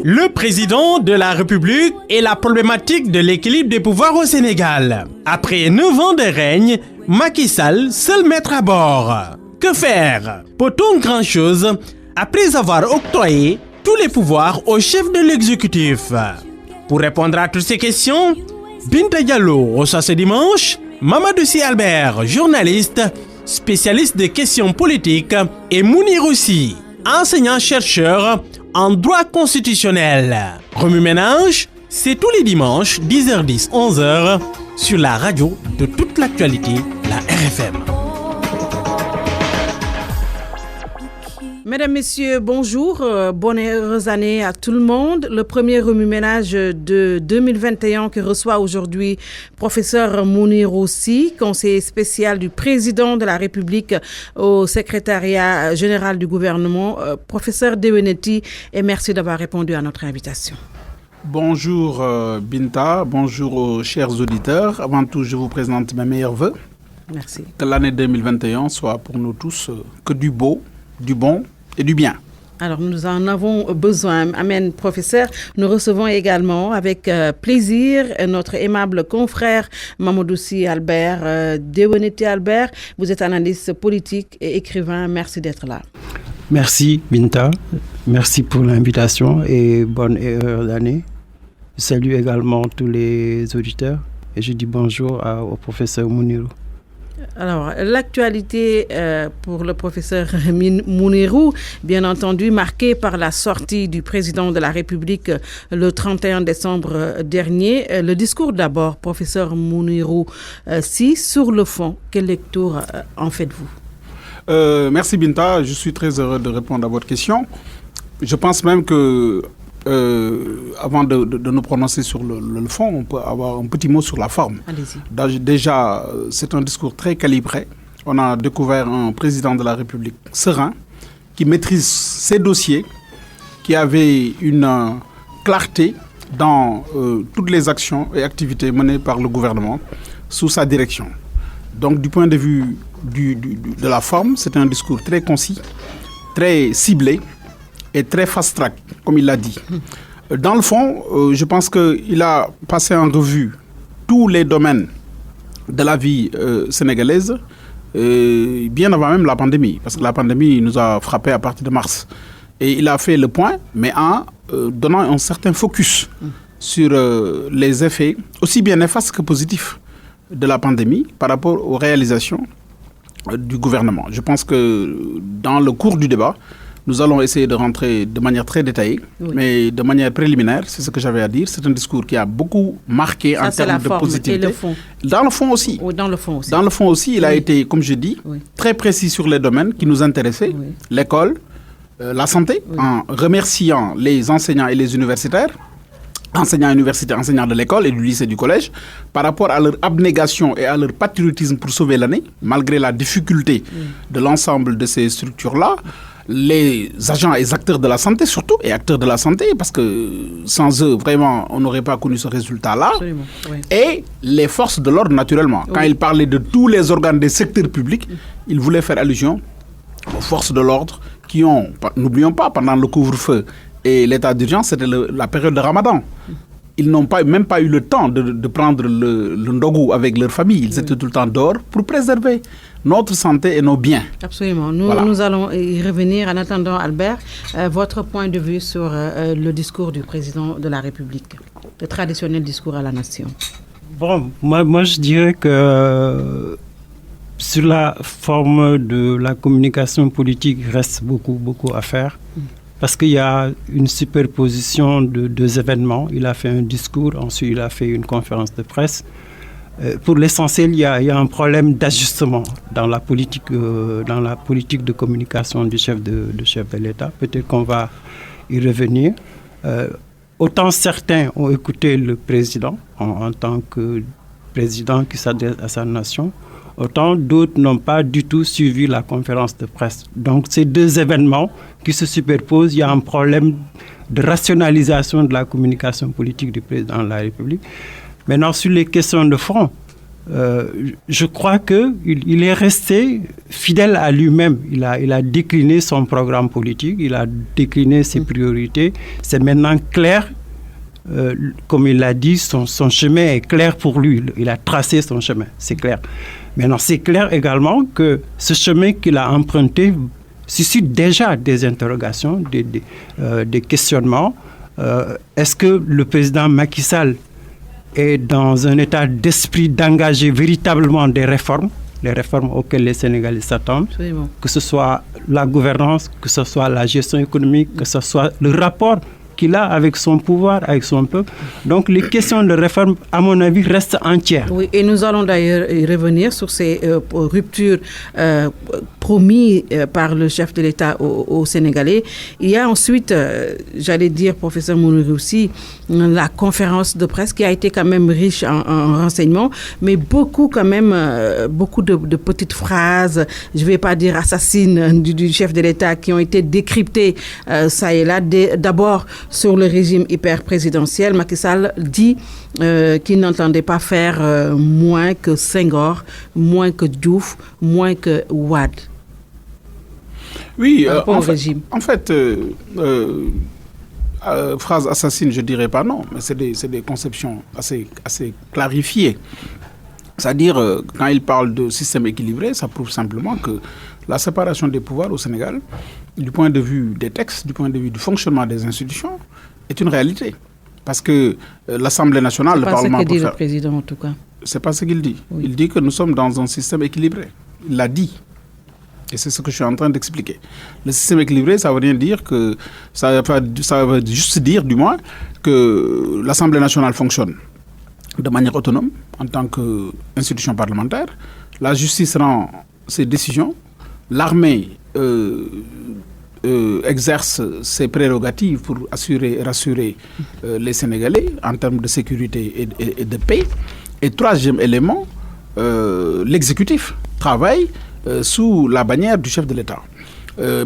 Le président de la République et la problématique de l'équilibre des pouvoirs au Sénégal. Après 9 ans de règne, Macky Sall, seul maître à bord. Que faire? Peut-on grand-chose après avoir octroyé tous les pouvoirs au chef de l'exécutif? Pour répondre à toutes ces questions, Binta Diallo reçoit ce dimanche Mamadou Sy Albert, journaliste, spécialiste des questions politiques, et Mounirou Sy, enseignant-chercheur en droit constitutionnel. Remue-ménage, c'est tous les dimanches, 10h10, 11h, sur la radio de toute l'actualité, la RFM. Mesdames, Messieurs, bonjour, bonne heureuse année à tout le monde. Le premier remue-ménage de 2021 que reçoit aujourd'hui professeur Mounirou Sy, conseiller spécial du président de la République au secrétariat général du gouvernement. Professeur Deweneti, et merci d'avoir répondu à notre invitation. Bonjour Binta, bonjour aux chers auditeurs. Avant tout, je vous présente mes meilleurs vœux. Merci. Que l'année 2021 soit pour nous tous que du beau, du bon et du bien. Alors, nous en avons besoin. Amen, professeur. Nous recevons également avec plaisir notre aimable confrère Mamadou Sy Albert. Deweneti Albert, vous êtes analyste politique et écrivain. Merci d'être là. Merci Binta. Merci pour l'invitation et bonne heureuse année. Je salue également tous les auditeurs et je dis bonjour au professeur Mounirou. Alors, l'actualité pour le professeur Mounirou, bien entendu, marquée par la sortie du président de la République le 31 décembre dernier. Le discours d'abord, professeur Mounirou Sy, sur le fond, quelle lecture en faites-vous? Merci Binta, je suis très heureux de répondre à votre question. Je pense même que avant de nous prononcer sur le fond, on peut avoir un petit mot sur la forme. Allez-y. Déjà, c'est un discours très calibré. On a découvert un président de la République serein, qui maîtrise ses dossiers, qui avait une clarté dans toutes les actions et activités menées par le gouvernement sous sa direction. Donc, du point de vue de la forme, c'est un discours très concis, très ciblé et très fast-track, comme il l'a dit. Dans le fond, je pense qu'il a passé en revue tous les domaines de la vie sénégalaise, bien avant même la pandémie, parce que la pandémie nous a frappés à partir de mars. Et il a fait le point, mais en donnant un certain focus sur les effets, aussi bien néfastes que positifs, de la pandémie par rapport aux réalisations du gouvernement. Je pense que dans le cours du débat, nous allons essayer de rentrer de manière très détaillée, mais de manière préliminaire, c'est ce que j'avais à dire. C'est un discours qui a beaucoup marqué en termes de positivité. Et le fond. Dans le fond aussi. Oui, dans le fond aussi. Dans le fond aussi, il a été, comme je dis, très précis sur les domaines qui nous intéressaient. L'école, la santé, en remerciant les enseignants et les universitaires, enseignants universitaires, enseignants de l'école et du lycée, du collège, par rapport à leur abnégation et à leur patriotisme pour sauver l'année, malgré la difficulté de l'ensemble de ces structures-là. Les agents et acteurs de la santé surtout, et acteurs de la santé, parce que sans eux, vraiment, on n'aurait pas connu ce résultat-là. Absolument, oui. Et les forces de l'ordre, naturellement. Quand il parlait de tous les organes des secteurs publics, il voulait faire allusion aux forces de l'ordre qui ont, n'oublions pas, pendant le couvre-feu et l'état d'urgence, c'était la période de Ramadan. Ils n'ont même pas eu le temps de prendre le ndogou avec leur famille. Ils étaient tout le temps dehors pour préserver notre santé et nos biens. Absolument. Nous allons y revenir. En attendant, Albert, votre point de vue sur le discours du président de la République, le traditionnel discours à la nation. Bon, moi je dirais que sur la forme de la communication politique, il reste beaucoup à faire. Parce qu'il y a une superposition de deux événements. Il a fait un discours, ensuite il a fait une conférence de presse. Pour l'essentiel, il y a un problème d'ajustement dans la politique de communication du chef de l'État. Peut-être qu'on va y revenir. Autant certains ont écouté le président en tant que président qui s'adresse à sa nation, autant d'autres n'ont pas du tout suivi la conférence de presse. Donc, ces deux événements qui se superposent, il y a un problème de rationalisation de la communication politique du président de la République. Maintenant, sur les questions de fond, je crois qu'il est resté fidèle à lui-même. Il a décliné son programme politique, il a décliné ses priorités. C'est maintenant clair, comme il l'a dit, son chemin est clair pour lui. Il a tracé son chemin, c'est clair. Maintenant, c'est clair également que ce chemin qu'il a emprunté suscite déjà des interrogations, des questionnements. Est-ce que le président Macky Sall est dans un état d'esprit d'engager véritablement des réformes, les réformes auxquelles les Sénégalais s'attendent, Absolument. Que ce soit la gouvernance, que ce soit la gestion économique, que ce soit le rapport qu'il a avec son pouvoir, avec son peuple. Donc les questions de réforme, à mon avis, restent entières. Oui, et nous allons d'ailleurs y revenir sur ces ruptures promises par le chef de l'État aux Sénégalais. Il y a ensuite, j'allais dire, professeur Mounirou aussi, la conférence de presse qui a été quand même riche en renseignements, mais beaucoup quand même, beaucoup de petites phrases, je ne vais pas dire assassines du chef de l'État qui ont été décryptées ça et là. D'abord, sur le régime hyper-présidentiel, Macky Sall dit qu'il n'entendait pas faire moins que Senghor, moins que Diouf, moins que Wade. Oui, régime. En fait, phrase assassine, je ne dirais pas non, mais c'est des conceptions assez clarifiées. C'est-à-dire, quand il parle de système équilibré, ça prouve simplement que la séparation des pouvoirs au Sénégal, du point de vue des textes, du point de vue du fonctionnement des institutions, est une réalité. Parce que l'Assemblée nationale, le Parlement... C'est pas ce que dit le président, en tout cas. C'est pas ce qu'il dit. Oui. Il dit que nous sommes dans un système équilibré. Il l'a dit. Et c'est ce que je suis en train d'expliquer. Le système équilibré, ça veut rien dire que... Ça veut juste dire, du moins, que l'Assemblée nationale fonctionne de manière autonome en tant qu'institution parlementaire. La justice rend ses décisions. L'armée exerce ses prérogatives pour assurer et rassurer les Sénégalais en termes de sécurité et de paix. Et troisième élément, l'exécutif travaille sous la bannière du chef de l'État.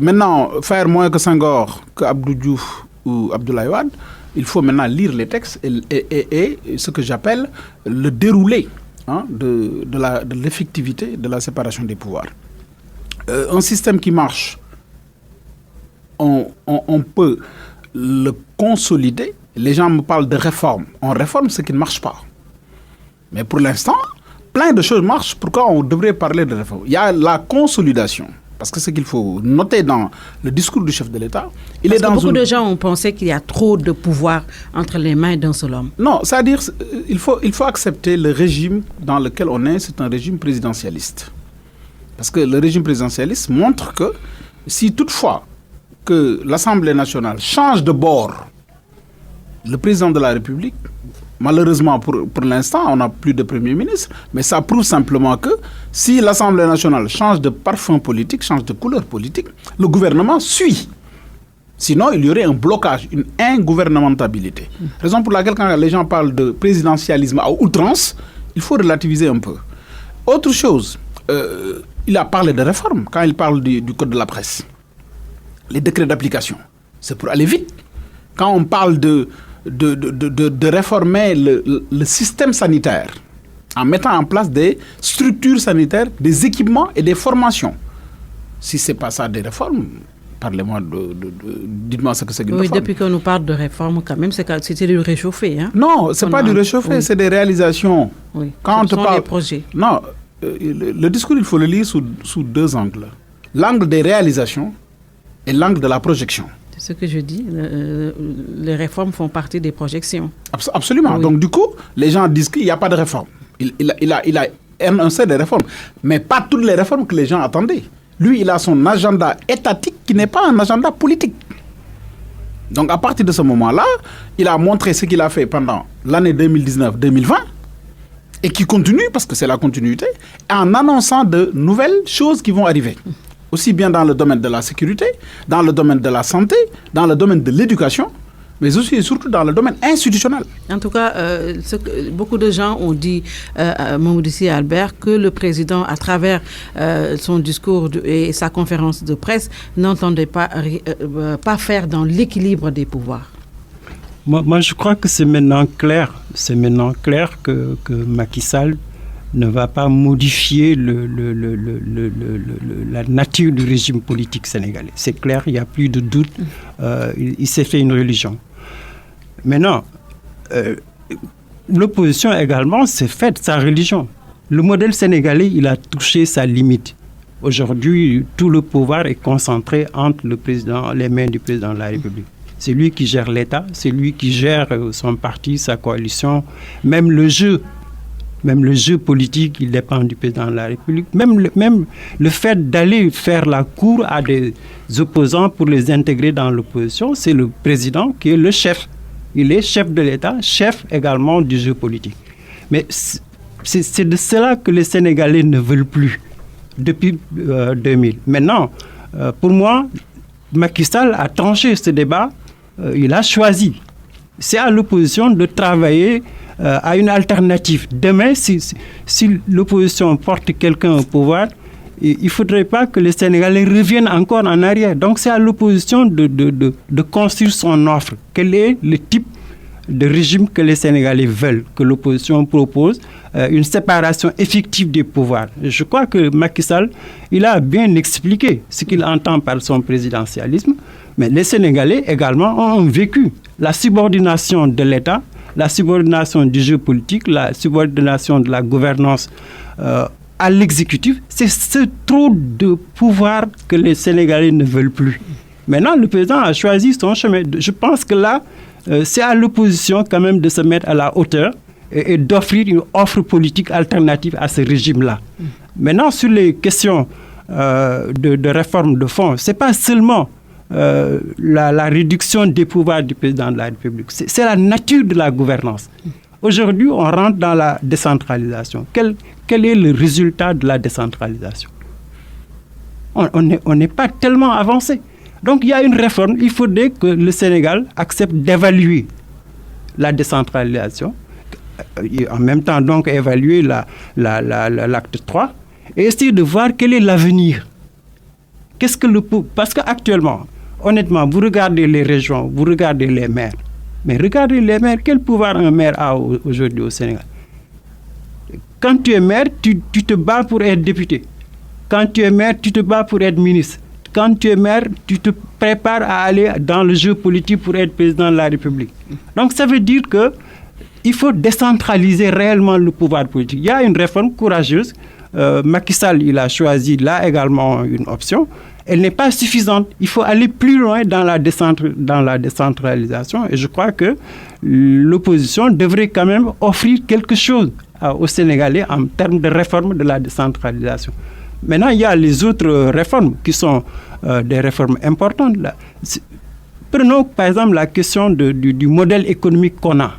Maintenant, faire moins que Senghor, que Abdou Diouf ou Abdoulaye Wade, il faut maintenant lire les textes et ce que j'appelle le déroulé de l'effectivité de la séparation des pouvoirs. Un système qui marche, on peut le consolider. Les gens me parlent de réforme. On réforme ce qui ne marche pas. Mais pour l'instant, plein de choses marchent. Pourquoi on devrait parler de réforme? Il y a la consolidation. Parce que ce qu'il faut noter dans le discours du chef de l'État, beaucoup de gens ont pensé qu'il y a trop de pouvoir entre les mains d'un seul homme. Non, c'est-à-dire il faut accepter le régime dans lequel on est. C'est un régime présidentialiste. Parce que le régime présidentialiste montre que si toutefois que l'Assemblée nationale change de bord, le président de la République, malheureusement pour l'instant, on n'a plus de Premier ministre, mais ça prouve simplement que si l'Assemblée nationale change de parfum politique, change de couleur politique, le gouvernement suit. Sinon, il y aurait un blocage, une ingouvernementabilité. Raison pour laquelle quand les gens parlent de présidentialisme à outrance, il faut relativiser un peu. Autre chose, il a parlé de réforme quand il parle du code de la presse. Les décrets d'application, c'est pour aller vite. Quand on parle de réformer le système sanitaire en mettant en place des structures sanitaires, des équipements et des formations. Si ce n'est pas ça des réformes, parlez-moi dites-moi ce que c'est qu'une réforme. Oui, depuis qu'on nous parle de réforme, quand même, c'était du réchauffé. Hein? Non, ce n'est pas du réchauffé, c'est des réalisations. Oui, quand ce sont des projets. Non, le discours, il faut le lire sous deux angles. L'angle des réalisations et l'angle de la projection. C'est ce que je dis. Les réformes font partie des projections. Absolument. Oui. Donc, du coup, les gens disent qu'il n'y a pas de réforme. Il a énoncé des réformes, mais pas toutes les réformes que les gens attendaient. Lui, il a son agenda étatique qui n'est pas un agenda politique. Donc, à partir de ce moment-là, il a montré ce qu'il a fait pendant l'année 2019-2020 et qui continue, parce que c'est la continuité, en annonçant de nouvelles choses qui vont arriver. Aussi bien dans le domaine de la sécurité, dans le domaine de la santé, dans le domaine de l'éducation, mais aussi et surtout dans le domaine institutionnel. En tout cas, beaucoup de gens ont dit, Mamoudou Sy Albert, que le président, à travers son discours et sa conférence de presse, n'entendait pas faire dans l'équilibre des pouvoirs. Moi, je crois que c'est maintenant clair. C'est maintenant clair que Macky Sall ne va pas modifier la nature du régime politique sénégalais. C'est clair, il n'y a plus de doute. Il s'est fait une religion. Maintenant, l'opposition également s'est faite sa religion. Le modèle sénégalais, il a touché sa limite. Aujourd'hui, tout le pouvoir est concentré entre les mains du président de la République. C'est lui qui gère l'État, c'est lui qui gère son parti, sa coalition, même le jeu politique, il dépend du président de la République. Même le fait d'aller faire la cour à des opposants pour les intégrer dans l'opposition, c'est le président qui est le chef. Il est chef de l'État, chef également du jeu politique. Mais c'est de cela que les Sénégalais ne veulent plus depuis 2000. Maintenant, pour moi, Macky Sall a tranché ce débat. Il a choisi. C'est à l'opposition de travailler à une alternative. Demain, si l'opposition porte quelqu'un au pouvoir, il ne faudrait pas que les Sénégalais reviennent encore en arrière. Donc, c'est à l'opposition de construire son offre. Quel est le type de régime que les Sénégalais veulent, que l'opposition propose, une séparation effective des pouvoirs. Je crois que Macky Sall, il a bien expliqué ce qu'il entend par son présidentialisme, mais les Sénégalais également ont vécu la subordination de l'État, la subordination du jeu politique, la subordination de la gouvernance à l'exécutif. C'est ce trop de pouvoir que les Sénégalais ne veulent plus. Maintenant, le président a choisi son chemin. Je pense que là, c'est à l'opposition quand même de se mettre à la hauteur et d'offrir une offre politique alternative à ce régime-là. Maintenant, sur les questions de réforme de fond, ce n'est pas seulement la réduction des pouvoirs du président de la République, c'est la nature de la gouvernance. Aujourd'hui, on rentre dans la décentralisation. Quel est le résultat de la décentralisation? On n'est pas tellement avancé. Donc, il y a une réforme. Il faudrait que le Sénégal accepte d'évaluer la décentralisation, et en même temps, donc, évaluer l'acte 3 et essayer de voir quel est l'avenir. Parce qu'actuellement, honnêtement, vous regardez les régions, vous regardez les maires. Mais regardez les maires, quel pouvoir un maire a aujourd'hui au Sénégal? Quand tu es maire, tu te bats pour être député. Quand tu es maire, tu te bats pour être ministre. Quand tu es maire, tu te prépares à aller dans le jeu politique pour être président de la République. Donc, ça veut dire qu'il faut décentraliser réellement le pouvoir politique. Il y a une réforme courageuse. Macky Sall, il a choisi là également une option. Elle n'est pas suffisante. Il faut aller plus loin dans la décentralisation. Et je crois que l'opposition devrait quand même offrir quelque chose aux Sénégalais en termes de réforme de la décentralisation. Maintenant, il y a les autres réformes qui sont des réformes importantes. Là. Prenons par exemple la question du modèle économique qu'on a.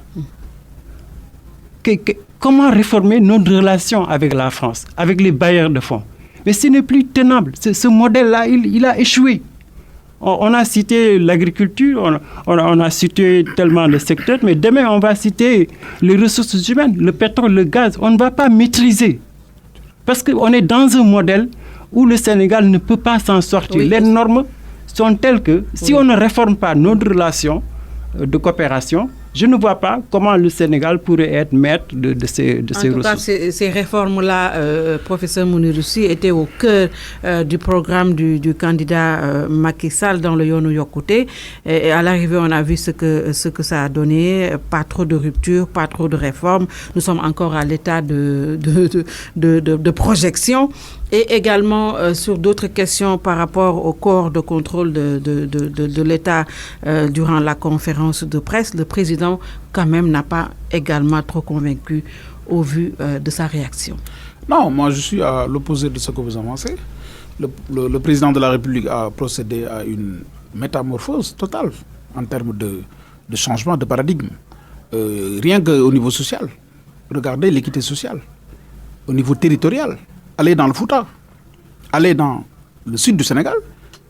Comment réformer notre relation avec la France, avec les bailleurs de fonds? Mais ce n'est plus tenable. Ce modèle-là, il a échoué. On a cité l'agriculture, on a cité tellement de secteurs, mais demain, on va citer les ressources humaines, le pétrole, le gaz. On ne va pas maîtriser. Parce qu'on est dans un modèle où le Sénégal ne peut pas s'en sortir. Oui. Les normes sont telles que si on ne réforme pas notre relation de coopération, je ne vois pas comment le Sénégal pourrait être maître de ces ressources. En tout cas, ces réformes-là, professeur Mouniroussi, étaient au cœur du programme du candidat Macky Sall dans le Yoonu Yokkute. Et à l'arrivée, on a vu ce que ça a donné. Pas trop de rupture, pas trop de réformes. Nous sommes encore à l'état de projection. Et également sur d'autres questions par rapport au corps de contrôle de l'État durant la conférence de presse, le président quand même n'a pas également trop convaincu au vu de sa réaction. Non, moi je suis à l'opposé de ce que vous avancez. Le président de la République a procédé à une métamorphose totale en termes de changement de paradigme. Rien qu'au niveau social. Regardez l'équité sociale. Au niveau territorial. Allez dans le Fouta, allez dans le sud du Sénégal,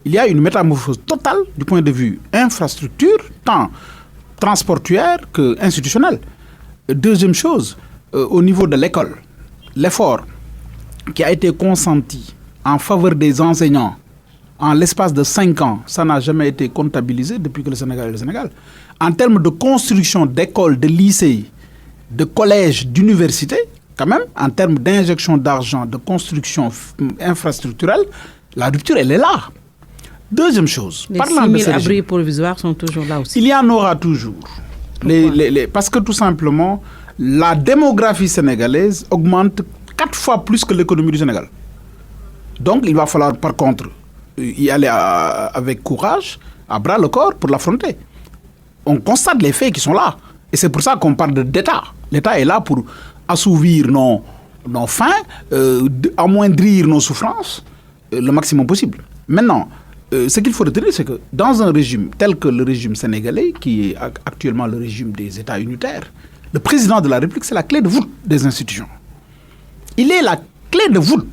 il y a une métamorphose totale du point de vue infrastructure, tant transportuaire qu'institutionnelle. Deuxième chose, au niveau de l'école, l'effort qui a été consenti en faveur des enseignants en l'espace de 5 ans, ça n'a jamais été comptabilisé depuis que le Sénégal est le Sénégal. En termes de construction d'écoles, de lycées, de collèges, d'universités, quand même, en termes d'injection d'argent, de construction infrastructurelle, la rupture, elle est là. Deuxième chose, les 6 000 abris provisoires sont toujours là aussi. Il y en aura toujours. Parce que tout simplement, la démographie sénégalaise augmente 4 fois plus que l'économie du Sénégal. Donc, il va falloir par contre y aller avec courage, à bras le corps pour l'affronter. On constate les faits qui sont là. Et c'est pour ça qu'on parle d'État. L'État est là pour assouvir nos faim, amoindrir nos souffrances le maximum possible. Maintenant, ce qu'il faut retenir, c'est que dans un régime tel que le régime sénégalais, qui est actuellement le régime des États unitaires, le président de la République, c'est la clé de voûte des institutions. Il est la clé de voûte.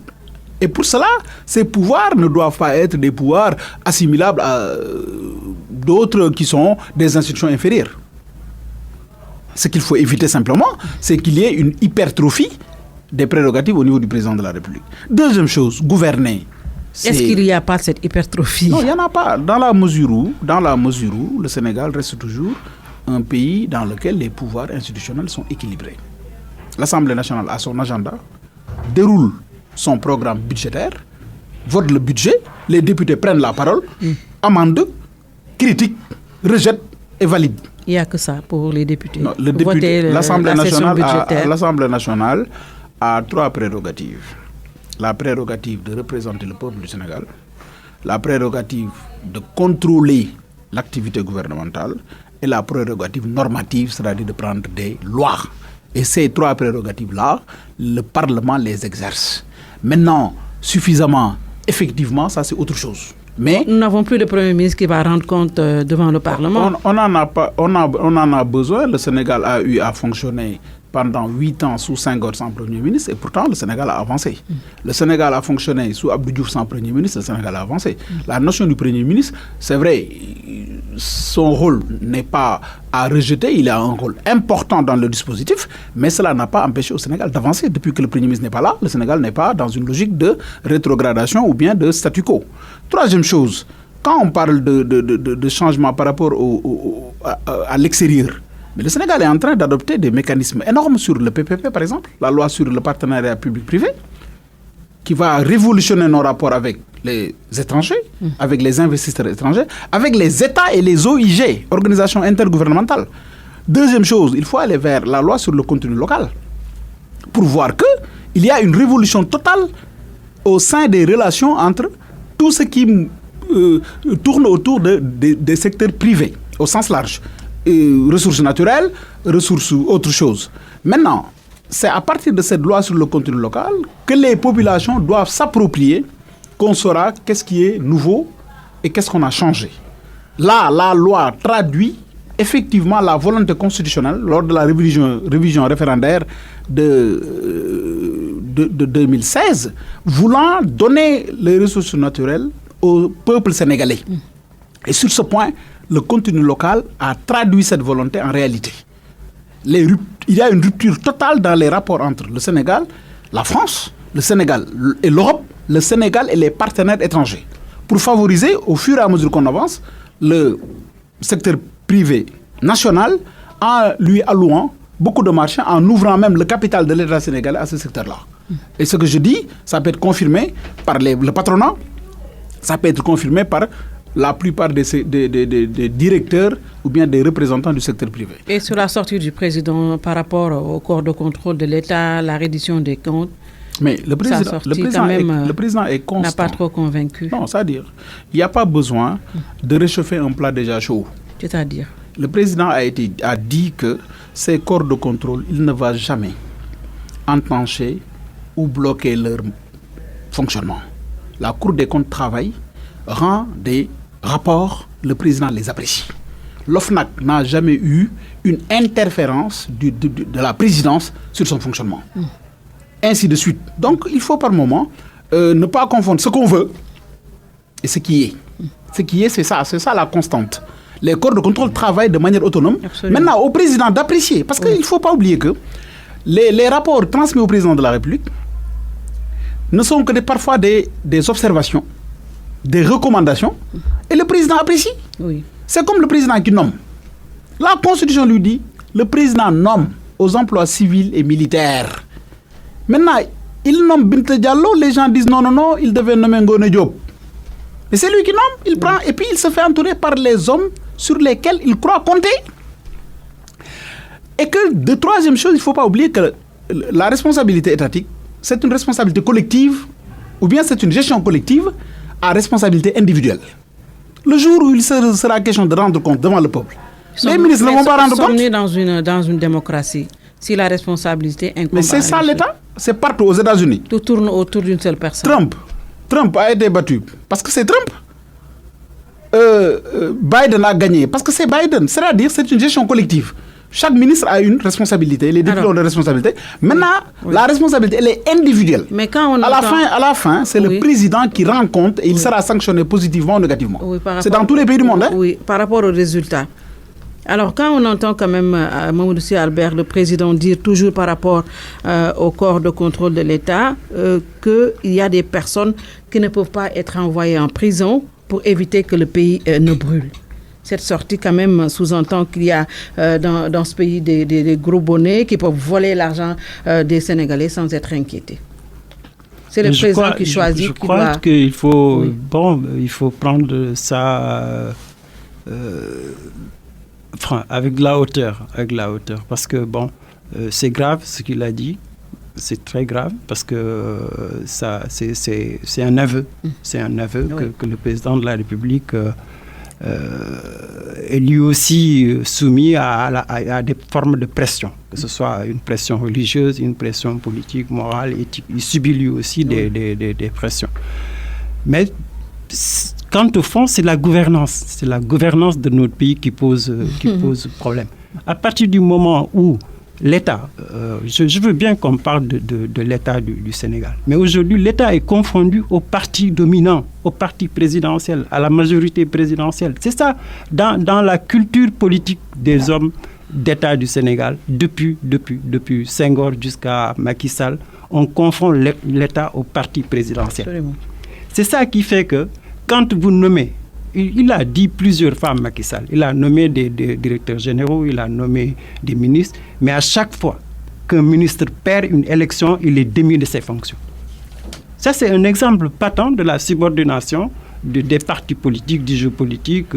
Et pour cela, ces pouvoirs ne doivent pas être des pouvoirs assimilables à d'autres qui sont des institutions inférieures. Ce qu'il faut éviter simplement, c'est qu'il y ait une hypertrophie des prérogatives au niveau du président de la République. Deuxième chose, gouverner. Est-ce qu'il n'y a pas cette hypertrophie? Non, il n'y en a pas. Dans la mesure où le Sénégal reste toujours un pays dans lequel les pouvoirs institutionnels sont équilibrés. L'Assemblée nationale a son agenda, déroule son programme budgétaire, vote le budget, les députés prennent la parole, amendent, critiquent, rejettent et valident. Il n'y a que ça pour les députés. Non, l'Assemblée nationale a 3 prérogatives. La prérogative de représenter le peuple du Sénégal, la prérogative de contrôler l'activité gouvernementale et la prérogative normative, c'est-à-dire de prendre des lois. Et ces 3 prérogatives-là, le Parlement les exerce. Maintenant, suffisamment, effectivement, ça c'est autre chose. Mais nous n'avons plus de Premier ministre qui va rendre compte devant le Parlement. On en a besoin. Le Sénégal a eu à fonctionner pendant 8 ans sous Senghor sans Premier ministre et pourtant le Sénégal a avancé. Le Sénégal a fonctionné sous Abdou Diouf sans Premier ministre, le Sénégal a avancé. La notion du Premier ministre, c'est vrai, son rôle n'est pas à rejeter, il a un rôle important dans le dispositif, mais cela n'a pas empêché au Sénégal d'avancer. Depuis que le Premier ministre n'est pas là, le Sénégal n'est pas dans une logique de rétrogradation ou bien de statu quo. Troisième chose, quand on parle de changement par rapport à l'extérieur, mais le Sénégal est en train d'adopter des mécanismes énormes sur le PPP, par exemple, la loi sur le partenariat public-privé, qui va révolutionner nos rapports avec les étrangers, avec les investisseurs étrangers, avec les États et les OIG, organisations intergouvernementales. Deuxième chose, il faut aller vers la loi sur le contenu local, pour voir qu'il y a une révolution totale au sein des relations entre tout ce qui tourne autour des secteurs privés, au sens large. Ressources naturelles, ressources autre chose. Maintenant, c'est à partir de cette loi sur le contenu local que les populations doivent s'approprier, qu'on saura qu'est-ce qui est nouveau et qu'est-ce qu'on a changé. Là, la loi traduit effectivement la volonté constitutionnelle lors de la révision référendaire de 2016, voulant donner les ressources naturelles au peuple sénégalais. Et sur ce point, le contenu local a traduit cette volonté en réalité. Il y a une rupture totale dans les rapports entre le Sénégal, la France, le Sénégal et l'Europe, le Sénégal et les partenaires étrangers, pour favoriser, au fur et à mesure qu'on avance, le secteur privé national en lui allouant beaucoup de marchés, en ouvrant même le capital de l'État sénégalais à ce secteur-là. Et ce que je dis, ça peut être confirmé par le patronat, ça peut être confirmé par la plupart des directeurs ou bien des représentants du secteur privé. Et sur la sortie du président par rapport au corps de contrôle de l'État, la reddition des comptes, mais le président est constant. N'a pas trop convaincu. Non, c'est-à-dire, il n'y a pas besoin de réchauffer un plat déjà chaud. C'est-à-dire, le président a dit que ces corps de contrôle, il ne va jamais entancher ou bloquer leur fonctionnement. La Cour des comptes travaille, rend des rapports, le président les apprécie. L'OFNAC n'a jamais eu une interférence de la présidence sur son fonctionnement. Ainsi de suite. Donc, il faut par moment ne pas confondre ce qu'on veut et ce qui est. Ce qui est, c'est ça la constante. Les corps de contrôle travaillent de manière autonome. Absolument. Maintenant, au président d'apprécier, parce qu'il ne faut pas oublier que les rapports transmis au président de la République ne sont que parfois des observations, des recommandations, et le président apprécie. Oui. C'est comme le président qui nomme. La Constitution lui dit, le président nomme aux emplois civils et militaires. Maintenant, il nomme Binta Diallo, les gens disent non, il devait nommer Ngoné Diop. Mais c'est lui qui nomme, il prend, et puis il se fait entourer par les hommes sur lesquels il croit compter. Et que, de troisième chose, il ne faut pas oublier que la responsabilité étatique, c'est une responsabilité collective, ou bien c'est une gestion collective à responsabilité individuelle. Le jour où il sera question de rendre compte devant le peuple, les ministres ne vont pas rendre compte. Nous sommes dans une démocratie. Si la responsabilité incombe. Mais c'est ça l'État. C'est partout aux États-Unis. Tout tourne autour d'une seule personne. Trump a été battu parce que c'est Trump. Biden a gagné parce que c'est Biden. C'est-à-dire c'est une gestion collective. Chaque ministre a une responsabilité. Les députés ont des responsabilités. Maintenant, la responsabilité, elle est individuelle. Mais quand on à la fin, c'est le président qui rend compte et il sera sanctionné positivement ou négativement. C'est dans tous les pays du monde. Oui, par rapport aux résultats. Alors, quand on entend quand même Mamadou Sy Albert, le président, dire toujours par rapport au corps de contrôle de l'État qu'il y a des personnes qui ne peuvent pas être envoyées en prison pour éviter que le pays ne brûle. Cette sortie, quand même, sous-entend qu'il y a dans ce pays des gros bonnets qui peuvent voler l'argent des Sénégalais sans être inquiétés. C'est le président qui choisit. Je crois qu'il faut, il faut prendre ça avec la hauteur, parce que c'est grave ce qu'il a dit, c'est très grave parce que ça, c'est un aveu, que le président de la République est lui aussi soumis à des formes de pression, que ce soit une pression religieuse, une pression politique, morale, éthique. Il subit lui aussi des pressions. Mais quant au fond, c'est la gouvernance de notre pays qui pose problème. À partir du moment où l'État, je veux bien qu'on parle de l'État du Sénégal, mais aujourd'hui, l'État est confondu au parti dominant, au parti présidentiel, à la majorité présidentielle. C'est ça, dans la culture politique des hommes d'État du Sénégal, depuis Senghor jusqu'à Macky Sall, on confond l'État au parti présidentiel. Absolument. C'est ça qui fait que, quand vous nommez, il a dit plusieurs fois Macky Sall, il a nommé des directeurs généraux, il a nommé des ministres, mais à chaque fois qu'un ministre perd une élection, il est démis de ses fonctions. Ça, c'est un exemple patent de la subordination des partis politiques, du jeu politique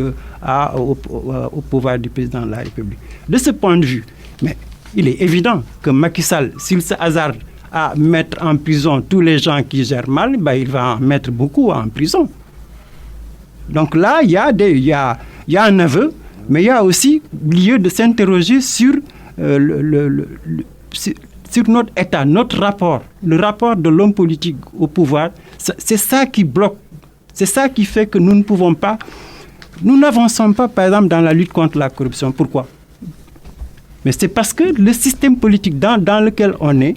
au pouvoir du président de la République. De ce point de vue, mais il est évident que Macky Sall, s'il se hasarde à mettre en prison tous les gens qui gèrent mal, il va en mettre beaucoup en prison. Donc là, il y a un aveu, mais il y a aussi lieu de s'interroger sur sur notre État, notre rapport, le rapport de l'homme politique au pouvoir. C'est ça qui bloque. C'est ça qui fait que nous n'avançons pas, par exemple, dans la lutte contre la corruption. Pourquoi ? Mais c'est parce que le système politique dans lequel on est,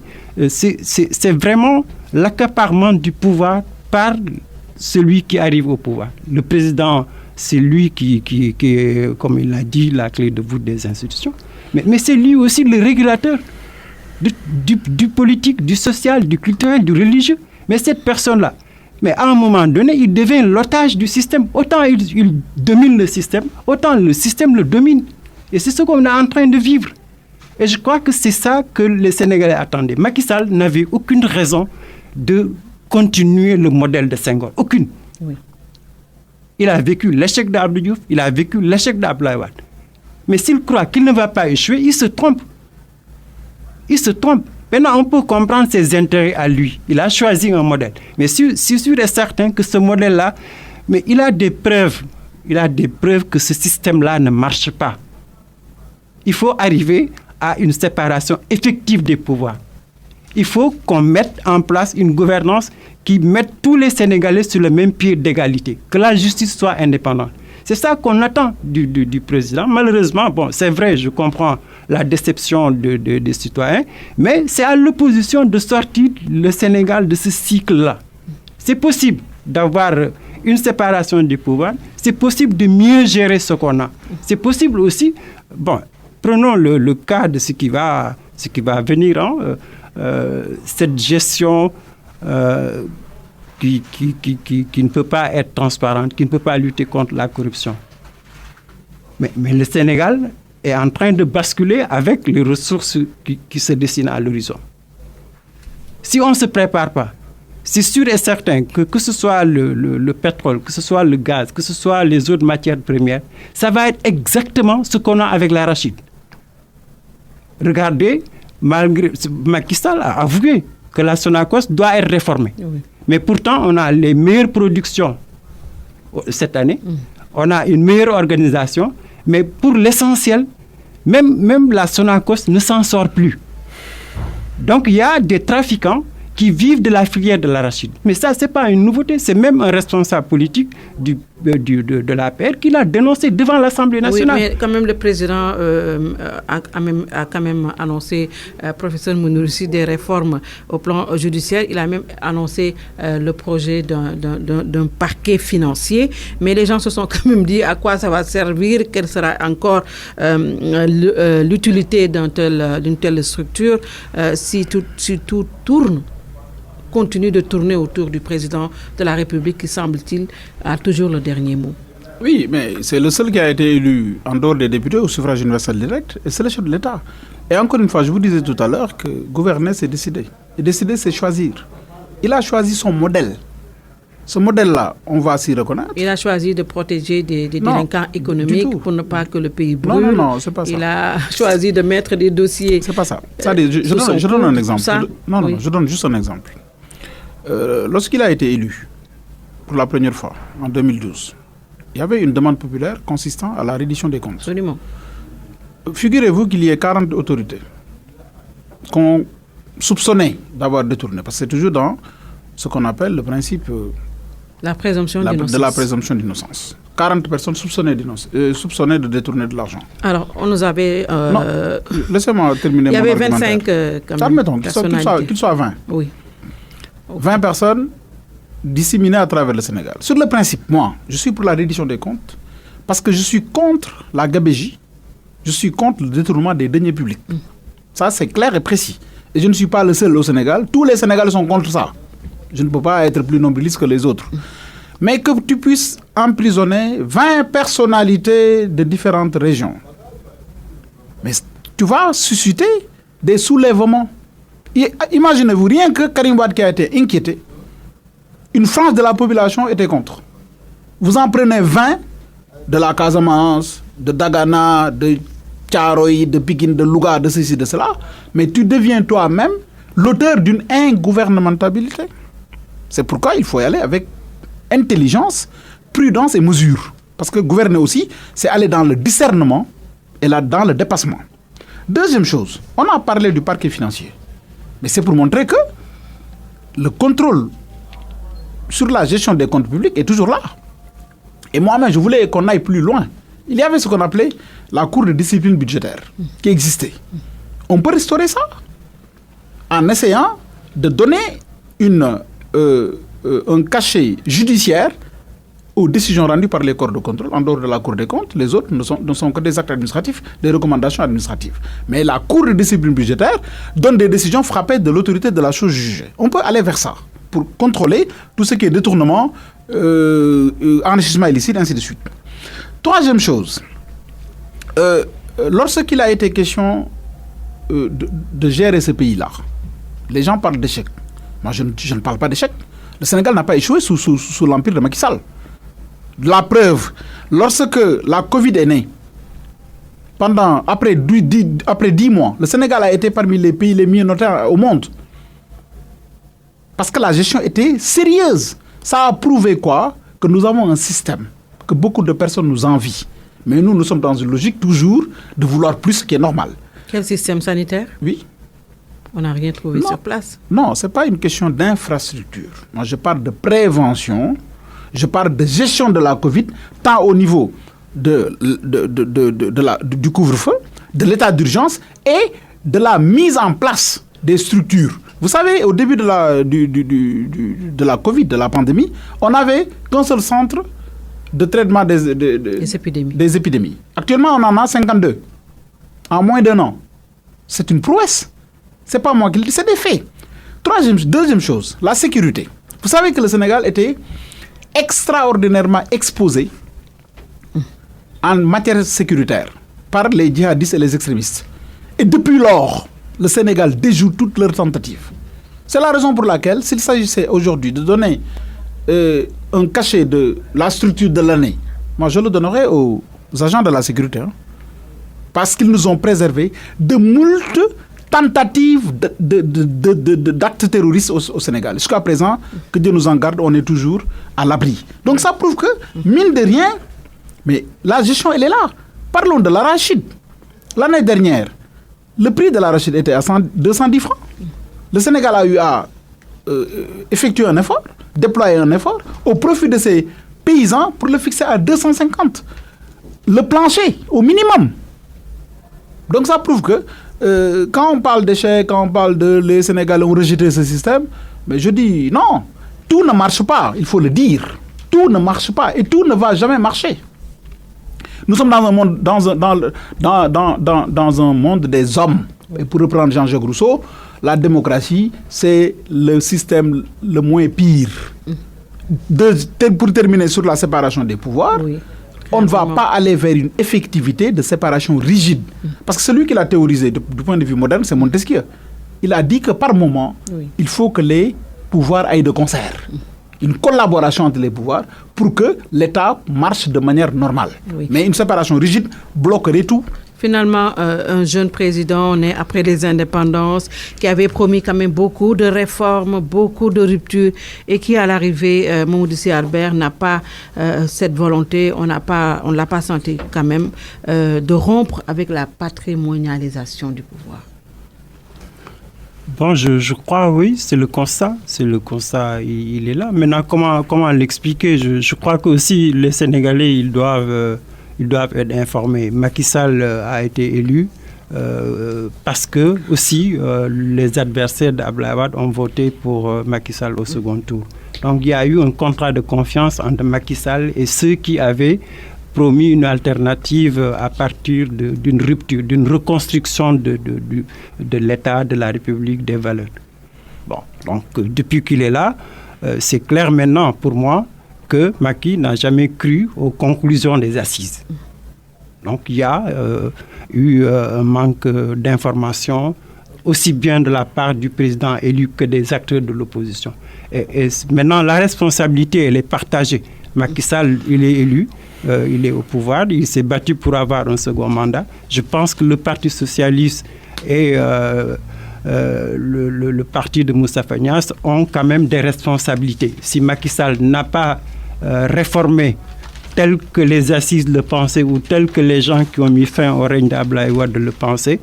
c'est vraiment l'accaparement du pouvoir par celui qui arrive au pouvoir. Le président, c'est lui qui est, comme il l'a dit, la clé de voûte des institutions. Mais c'est lui aussi le régulateur du politique, du social, du culturel, du religieux. Mais cette personne-là, mais à un moment donné, il devient l'otage du système. Autant il domine le système, autant le système le domine. Et c'est ce qu'on est en train de vivre. Et je crois que c'est ça que les Sénégalais attendaient. Macky Sall n'avait aucune raison de continuer le modèle de Senghor. Aucune. Oui. Il a vécu l'échec d'Abdou Diouf, il a vécu l'échec d'Abdoulaye Wade. Mais s'il croit qu'il ne va pas échouer, il se trompe. Maintenant, on peut comprendre ses intérêts à lui. Il a choisi un modèle. Mais c'est sûr et certain que ce modèle-là, mais il a des preuves que ce système-là ne marche pas. Il faut arriver à une séparation effective des pouvoirs. Il faut qu'on mette en place une gouvernance qui mette tous les Sénégalais sur le même pied d'égalité, que la justice soit indépendante. C'est ça qu'on attend du président. Malheureusement, c'est vrai, je comprends la déception des citoyens, mais c'est à l'opposition de sortir le Sénégal de ce cycle-là. C'est possible d'avoir une séparation du pouvoir, c'est possible de mieux gérer ce qu'on a. C'est possible aussi, prenons le cas de ce qui va venir, cette gestion qui ne peut pas être transparente, qui ne peut pas lutter contre la corruption. Mais le Sénégal est en train de basculer avec les ressources qui se dessinent à l'horizon. Si on ne se prépare pas, c'est sûr et certain que ce soit le pétrole, que ce soit le gaz, que ce soit les autres matières premières, ça va être exactement ce qu'on a avec l'arachide. Regardez, Macky Sall a avoué que la Sonacos doit être réformée. Oui. Mais pourtant, on a les meilleures productions cette année, on a une meilleure organisation, mais pour l'essentiel, même la Sonacos ne s'en sort plus. Donc, il y a des trafiquants qui vivent de la filière de l'arachide. Mais ça, ce n'est pas une nouveauté. C'est même un responsable politique de l'APR qui l'a dénoncé devant l'Assemblée nationale. Oui, mais quand même, le président a quand même annoncé, professeur Mounirou, des réformes au plan judiciaire. Il a même annoncé le projet d'un parquet financier. Mais les gens se sont quand même dit à quoi ça va servir, quelle sera encore l'utilité d'une telle structure si tout continue de tourner autour du président de la République qui, semble-t-il, a toujours le dernier mot. Oui, mais c'est le seul qui a été élu en dehors des députés au suffrage universel direct, et c'est le chef de l'État. Et encore une fois, je vous disais tout à l'heure que gouverner, c'est décider. Et décider, c'est choisir. Il a choisi son modèle. Ce modèle-là, on va s'y reconnaître. Il a choisi de protéger des délinquants économiques pour ne pas que le pays brûle. Non, c'est pas ça. Il a choisi de mettre des dossiers... C'est pas ça. Je donne un exemple. Je donne juste un exemple. Lorsqu'il a été élu pour la première fois en 2012, il y avait une demande populaire consistant à la reddition des comptes. Absolument. Figurez-vous qu'il y ait 40 autorités qu'on soupçonnait d'avoir détourné, parce que c'est toujours dans ce qu'on appelle le principe de la présomption d'innocence. 40 personnes soupçonnées de détourner de l'argent. Alors, on nous avait... Non, laissez-moi terminer mon argumentaire. Il y avait 25 admettons qu'il soit 20. Oui. 20 personnes disséminées à travers le Sénégal. Sur le principe, moi, je suis pour la reddition des comptes parce que je suis contre la gabégie, je suis contre le détournement des deniers publics. Ça, c'est clair et précis. Et je ne suis pas le seul au Sénégal. Tous les Sénégalais sont contre ça. Je ne peux pas être plus nombriliste que les autres. Mais que tu puisses emprisonner 20 personnalités de différentes régions. Mais tu vas susciter des soulèvements. Imaginez-vous, rien que Karim Wade qui a été inquiété, une frange de la population était contre. Vous en prenez 20 de la Casamance, de Dagana, de Thiaroye, de Pikine, de Louga, de ceci, de cela, mais tu deviens toi-même l'auteur d'une ingouvernementabilité. C'est pourquoi il faut y aller avec intelligence, prudence et mesure. Parce que gouverner aussi, c'est aller dans le discernement et là, dans le dépassement. Deuxième chose, on a parlé du parquet financier. Mais c'est pour montrer que le contrôle sur la gestion des comptes publics est toujours là. Et moi-même, je voulais qu'on aille plus loin. Il y avait ce qu'on appelait la Cour de discipline budgétaire qui existait. On peut restaurer ça en essayant de donner un cachet judiciaire aux décisions rendues par les corps de contrôle. En dehors de la Cour des comptes, les autres ne sont que des actes administratifs, des recommandations administratives. Mais la Cour de discipline budgétaire donne des décisions frappées de l'autorité de la chose jugée. On peut aller vers ça pour contrôler tout ce qui est détournement, enrichissement illicite, ainsi de suite. Troisième chose, lorsqu'il a été question de gérer ce pays-là, les gens parlent d'échec. Moi, je ne parle pas d'échec. Le Sénégal n'a pas échoué sous l'empire de Macky Sall. La preuve, lorsque la Covid est née, après 10 mois, le Sénégal a été parmi les pays les mieux notés au monde. Parce que la gestion était sérieuse. Ça a prouvé quoi? Que nous avons un système que beaucoup de personnes nous envient. Mais nous sommes dans une logique toujours de vouloir plus, ce qui est normal. Quel système sanitaire? Oui. On n'a rien trouvé sur place. Non, ce n'est pas une question d'infrastructure. Moi, je parle de prévention, je parle de gestion de la Covid, tant au niveau du couvre-feu, de l'état d'urgence et de la mise en place des structures. Vous savez, au début de la Covid, de la pandémie, on n'avait qu'un seul centre de traitement des épidémies. Actuellement, on en a 52. En moins d'un an. C'est une prouesse. Ce n'est pas moi qui le dis, c'est des faits. Deuxième chose, la sécurité. Vous savez que le Sénégal était extraordinairement exposé en matière sécuritaire par les djihadistes et les extrémistes. Et depuis lors, le Sénégal déjoue toutes leurs tentatives. C'est la raison pour laquelle, s'il s'agissait aujourd'hui de donner un cachet de la structure de l'année, moi je le donnerais aux agents de la sécurité. Parce qu'ils nous ont préservé de moult tentatives d'actes terroristes au Sénégal. Jusqu'à présent, que Dieu nous en garde, on est toujours à l'abri. Donc ça prouve que, mine de rien, mais la gestion, elle est là. Parlons de l'arachide. L'année dernière, le prix de l'arachide était à 210 francs. Le Sénégal a eu à effectuer un effort, déployer un effort au profit de ses paysans pour le fixer à 250. Le plancher, au minimum. Donc ça prouve que quand on parle d'échec, quand on parle de les Sénégalais ont rejeté ce système, mais je dis non, tout ne marche pas, il faut le dire. Tout ne marche pas et tout ne va jamais marcher. Nous sommes dans un monde, dans un monde des hommes. Et pour reprendre Jean-Jacques Rousseau, la démocratie, c'est le système le moins pire. Pour terminer sur la séparation des pouvoirs, oui. On ne va pas aller vers une effectivité de séparation rigide. Parce que celui qui l'a théorisé du point de vue moderne, c'est Montesquieu. Il a dit que par moment, il faut que les pouvoirs aillent de concert. Une collaboration entre les pouvoirs pour que l'État marche de manière normale. Oui. Mais une séparation rigide bloquerait tout. Finalement, un jeune président né après les indépendances qui avait promis quand même beaucoup de réformes, beaucoup de ruptures et qui, à l'arrivée, Mamadou Sy Albert n'a pas cette volonté, on ne l'a pas senti quand même, de rompre avec la patrimonialisation du pouvoir. Bon, je crois, oui, c'est le constat, il est là. Maintenant, comment l'expliquer? Je crois que aussi les Sénégalais, ils doivent être informés. Macky Sall a été élu parce que aussi les adversaires d'Abdoulaye Wade ont voté pour Macky Sall au second tour. Donc il y a eu un contrat de confiance entre Macky Sall et ceux qui avaient promis une alternative à partir d'une rupture, d'une reconstruction de l'État, de la République, des valeurs. Bon, donc depuis qu'il est là, c'est clair maintenant pour moi que Macky n'a jamais cru aux conclusions des assises. Donc il y a eu un manque d'informations, aussi bien de la part du président élu que des acteurs de l'opposition. Et maintenant, la responsabilité, elle est partagée. Macky Sall, il est élu, il est au pouvoir, il s'est battu pour avoir un second mandat. Je pense que le Parti socialiste et le parti de Moustapha Niasse ont quand même des responsabilités. Si Macky Sall n'a pas réformé tel que les assises le pensaient ou tel que les gens qui ont mis fin au règne d'Abdoulaye Wade le pensaient,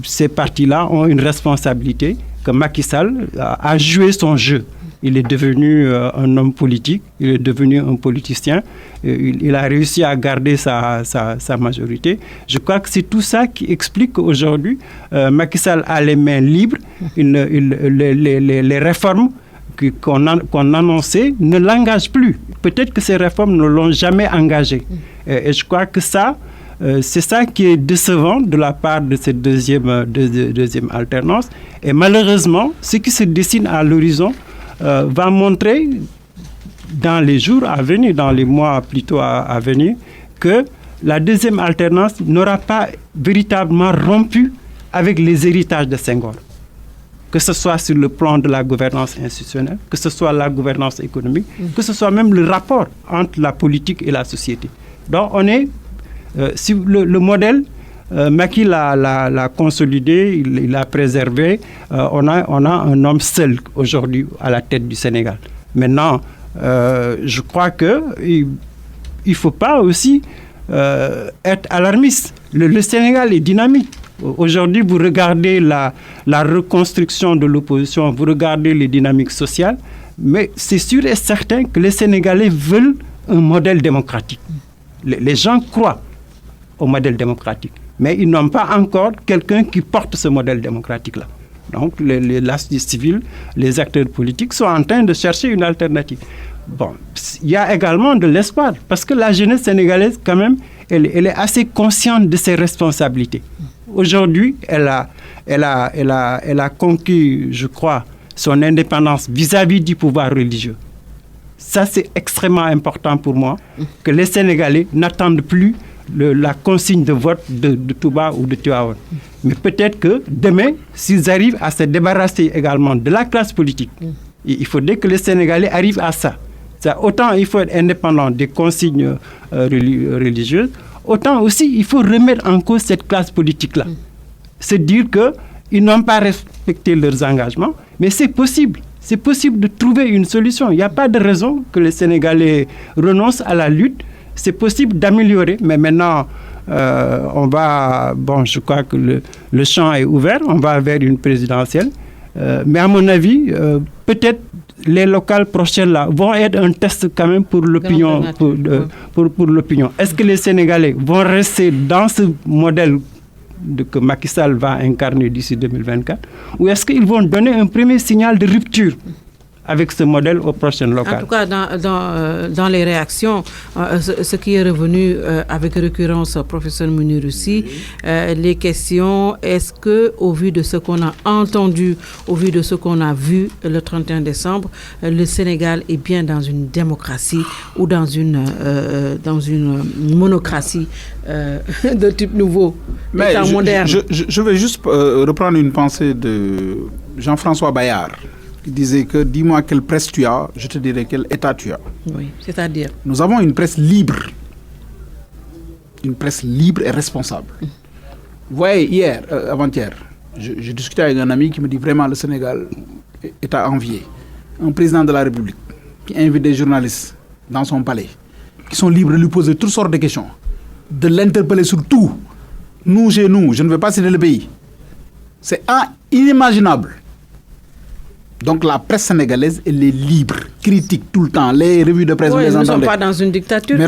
ces partis-là ont une responsabilité que Macky Sall a joué son jeu. Il est devenu un homme politique, il est devenu un politicien, il a réussi à garder sa majorité. Je crois que c'est tout ça qui explique qu'aujourd'hui, Macky Sall a les mains libres, les réformes qu'on annonçait ne l'engagent plus. Peut-être que ces réformes ne l'ont jamais engagé. Et je crois que ça, c'est ça qui est décevant de la part de cette deuxième alternance. Et malheureusement, ce qui se dessine à l'horizon va montrer dans les jours à venir, dans les mois plutôt à venir, que la deuxième alternance n'aura pas véritablement rompu avec les héritages de Senghor. Que ce soit sur le plan de la gouvernance institutionnelle, que ce soit la gouvernance économique, que ce soit même le rapport entre la politique et la société. Donc on est, si le modèle, Macky l'a consolidé, il l'a préservé. On a un homme seul aujourd'hui à la tête du Sénégal. Maintenant, je crois qu'il ne faut pas aussi être alarmiste. Le Sénégal est dynamique. Aujourd'hui, vous regardez la reconstruction de l'opposition, vous regardez les dynamiques sociales, mais c'est sûr et certain que les Sénégalais veulent un modèle démocratique. Les gens croient au modèle démocratique, mais ils n'ont pas encore quelqu'un qui porte ce modèle démocratique-là. Donc, la société civile, les acteurs politiques sont en train de chercher une alternative. Bon, il y a également de l'espoir, parce que la jeunesse sénégalaise, quand même, elle est assez consciente de ses responsabilités. Aujourd'hui, elle a conquis, je crois, son indépendance vis-à-vis du pouvoir religieux. Ça, c'est extrêmement important pour moi, que les Sénégalais n'attendent plus la consigne de vote de Touba ou de Tivaouane. Mais peut-être que demain, s'ils arrivent à se débarrasser également de la classe politique, il faudrait que les Sénégalais arrivent à ça. Autant il faut être indépendant des consignes religieuses, autant aussi il faut remettre en cause cette classe politique-là. C'est dire qu'ils n'ont pas respecté leurs engagements, mais c'est possible. C'est possible de trouver une solution. Il n'y a pas de raison que les Sénégalais renoncent à la lutte. C'est possible d'améliorer, mais maintenant, je crois que le champ est ouvert, on va vers une présidentielle. Mais à mon avis, peut-être les locales prochaines là vont être un test quand même pour l'opinion. Pour l'opinion. Est-ce que les Sénégalais vont rester dans ce modèle que Macky Sall va incarner d'ici 2024, ou est-ce qu'ils vont donner un premier signal de rupture avec ce modèle aux prochaines locales? En tout cas, dans les réactions, ce qui est revenu avec récurrence, professeur Mounir aussi, les questions, est-ce que, au vu de ce qu'on a entendu, au vu de ce qu'on a vu le 31 décembre, le Sénégal est bien dans une démocratie ou dans une monocratie de type nouveau, état moderne? Je vais juste reprendre une pensée de Jean-François Bayard, qui disait que dis-moi quelle presse tu as, je te dirai quel état tu as. Oui, c'est-à-dire? Nous avons une presse libre et responsable. Vous voyez, avant-hier, je discutais avec un ami qui me dit vraiment le Sénégal est à envier. Un président de la République qui invite des journalistes dans son palais, qui sont libres de lui poser toutes sortes de questions, de l'interpeller sur tout. Nous, chez nous, je ne veux pas citer le pays. C'est inimaginable. Donc la presse sénégalaise, elle est libre, critique tout le temps. Les revues de presse, oui, vous les entendez. Nous ne sommes pas dans une dictature.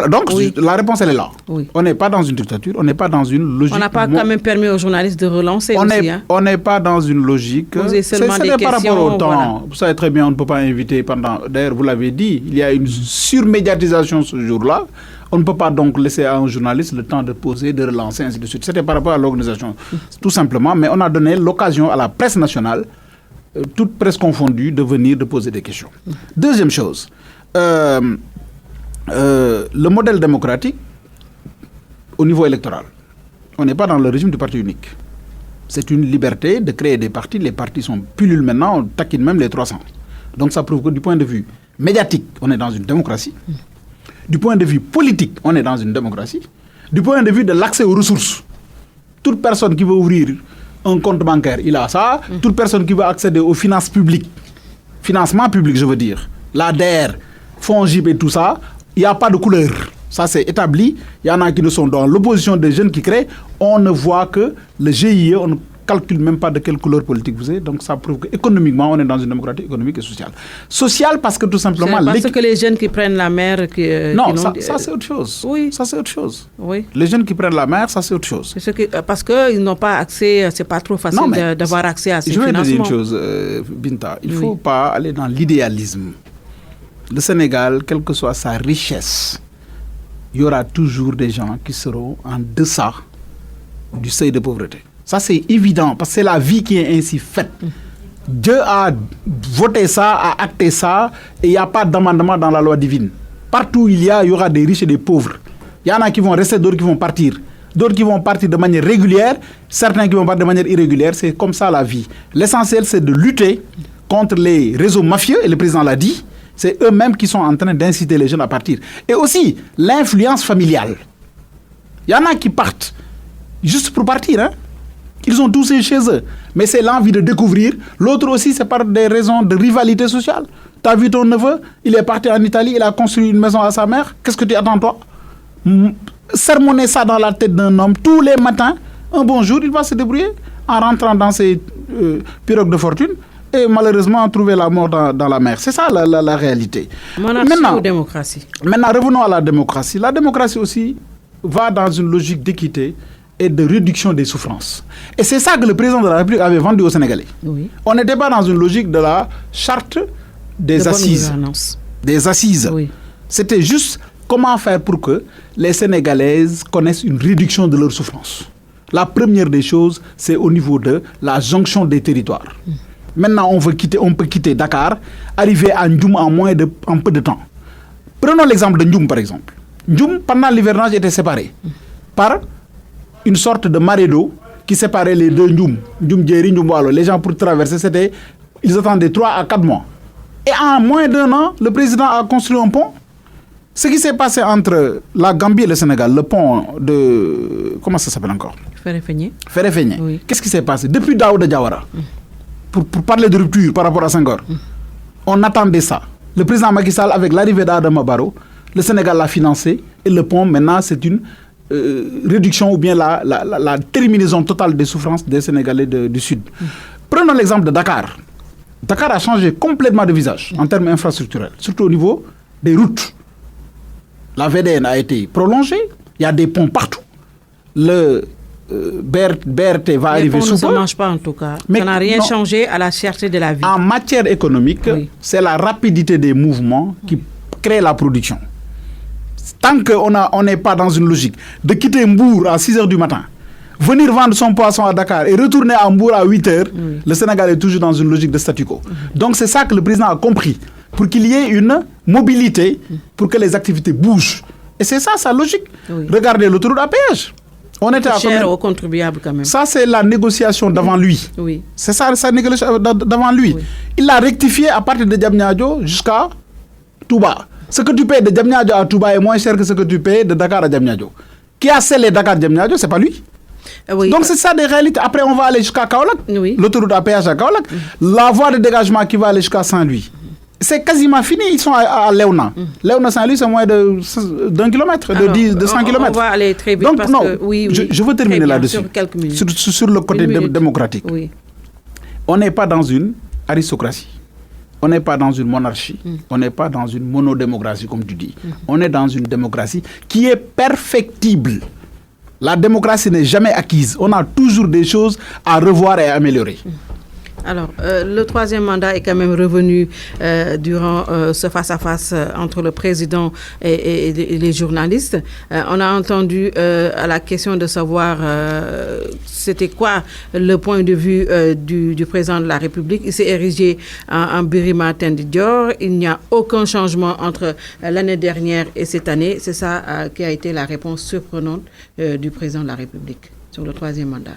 Donc oui. La réponse, elle est là. Oui. On n'est pas dans une dictature, on n'est pas dans une logique. On n'a pas quand même permis aux journalistes de relancer aussi. On n'est pas dans une logique. C'est par rapport au temps. Voilà. Vous savez très bien, on ne peut pas inviter pendant. D'ailleurs, vous l'avez dit, il y a une surmédiatisation ce jour-là. On ne peut pas donc laisser à un journaliste le temps de poser, de relancer, ainsi de suite. C'était par rapport à l'organisation, tout simplement. Mais on a donné l'occasion à la presse nationale, toute presse confondue, de venir, de poser des questions. Deuxième chose, le modèle démocratique au niveau électoral. On n'est pas dans le régime du parti unique. C'est une liberté de créer des partis. Les partis sont pullulent maintenant, on taquine même les 300. Donc ça prouve que du point de vue médiatique, on est dans une démocratie. Du point de vue politique, on est dans une démocratie. Du point de vue de l'accès aux ressources, toute personne qui veut ouvrir un compte bancaire, il a ça. Toute personne qui veut accéder aux finances publiques, financement public, je veux dire, l'ADER, fonds JIP et tout ça, il n'y a pas de couleur. Ça, c'est établi. Il y en a qui ne sont dans l'opposition des jeunes qui créent. On ne voit que le GIE, on ne calcule même pas de quelle couleur politique vous êtes. Donc, ça prouve qu'économiquement, on est dans une démocratie économique et sociale. Sociale parce que tout simplement... C'est parce que les jeunes qui prennent la mer... Non, ça c'est autre chose. Oui. Ça, c'est autre chose. Oui. Les jeunes qui prennent la mer, ça, c'est autre chose. Parce qu'ils n'ont pas accès... C'est pas trop facile d'avoir accès à ces financements. Je vais te dire une chose, Binta. Il ne faut pas aller dans l'idéalisme. Le Sénégal, quelle que soit sa richesse, il y aura toujours des gens qui seront en deçà du seuil de pauvreté. Ça, c'est évident, parce que c'est la vie qui est ainsi faite. Dieu a voté ça, a acté ça, et il n'y a pas d'amendement dans la loi divine. Partout où il y aura des riches et des pauvres. Il y en a qui vont rester, d'autres qui vont partir. D'autres qui vont partir de manière régulière, certains qui vont partir de manière irrégulière. C'est comme ça la vie. L'essentiel, c'est de lutter contre les réseaux mafieux, et le président l'a dit. C'est eux-mêmes qui sont en train d'inciter les jeunes à partir. Et aussi, l'influence familiale. Il y en a qui partent juste pour partir, hein. Ils ont tous chez eux. Mais c'est l'envie de découvrir. L'autre aussi, c'est par des raisons de rivalité sociale. Tu as vu ton neveu, il est parti en Italie, il a construit une maison à sa mère. Qu'est-ce que tu attends, toi? Sermonner ça dans la tête d'un homme tous les matins. Un bon jour, il va se débrouiller en rentrant dans ses pirogues de fortune et malheureusement trouver la mort dans la mer. C'est ça la réalité. Monarchie ou démocratie? Maintenant, revenons à la démocratie. La démocratie aussi va dans une logique d'équité et de réduction des souffrances. Et c'est ça que le président de la République avait vendu aux Sénégalais. Oui. On n'était pas dans une logique de la charte des assises. Des assises. Oui. C'était juste comment faire pour que les Sénégalaises connaissent une réduction de leurs souffrances. La première des choses, c'est au niveau de la jonction des territoires. Maintenant, on peut quitter Dakar, arriver à Ndioum en peu de temps. Prenons l'exemple de Ndioum, par exemple. Ndioum, pendant l'hivernage, était séparé par une sorte de marée d'eau qui séparait les deux Ndioum. Ndioum Djeri, Ndioum Walo. Les gens, pour traverser, ils attendaient 3 à 4 mois. Et en moins d'1 an, le président a construit un pont. Ce qui s'est passé entre la Gambie et le Sénégal, le pont de... Comment ça s'appelle encore? Ferefeñe. Oui. Qu'est-ce qui s'est passé? Depuis Daouda Diawara, pour parler de rupture par rapport à Senghor, on attendait ça. Le président Macky Sall, avec l'arrivée d'Adama Barrow, le Sénégal l'a financé et le pont, maintenant, c'est une réduction ou bien la terminaison totale des souffrances des Sénégalais du Sud. Prenons l'exemple de Dakar. Dakar a changé complètement de visage en termes infrastructurels, surtout au niveau des routes. La VDN a été prolongée, il y a des ponts partout. Le BRT va arriver sous peu. Les ponts ne se mangent pas en tout cas. Mais ça n'a rien changé à la cherté de la vie. En matière économique, c'est la rapidité des mouvements qui crée la production. Tant qu'on n'est pas dans une logique de quitter Mbour à 6 h du matin, venir vendre son poisson à Dakar et retourner à Mbour à 8 h, le Sénégal est toujours dans une logique de statu quo. Donc c'est ça que le président a compris, pour qu'il y ait une mobilité, pour que les activités bougent. Et c'est ça sa logique. Regardez l'autoroute à péage. On était à cher aux contribuables quand même. Ça, c'est la négociation devant lui. Oui. C'est ça, sa négociation devant lui. Oui. Il l'a rectifié à partir de Diamniadio jusqu'à Touba. Ce que tu payes de Diamniadio à Touba est moins cher que ce que tu payes de Dakar à Diamniadio. Qui a scellé Dakar à Diamniadio, c'est pas lui. Oui. Donc c'est ça des réalités. Après, on va aller jusqu'à Kaolack. Oui. L'autoroute à péage à Kaolack. La voie de dégagement qui va aller jusqu'à Saint-Louis. C'est quasiment fini, ils sont à Léona. Léona Saint-Louis, c'est moins d'1 kilomètre, de 100 km. On va aller très vite. Donc, parce non, que, je veux terminer là-dessus. Sur le côté démocratique. Oui. On n'est pas dans une aristocratie. On n'est pas dans une monarchie. On n'est pas dans une monodémocratie, comme tu dis. On est dans une démocratie qui est perfectible. La démocratie n'est jamais acquise. On a toujours des choses à revoir et à améliorer. Alors, le troisième mandat est quand même revenu durant ce face-à-face entre le président et les journalistes. On a entendu à la question de savoir c'était quoi le point de vue du président de la République. Il s'est érigé en Birima Tendidior. Il n'y a aucun changement entre l'année dernière et cette année. C'est ça qui a été la réponse surprenante du président de la République sur le troisième mandat.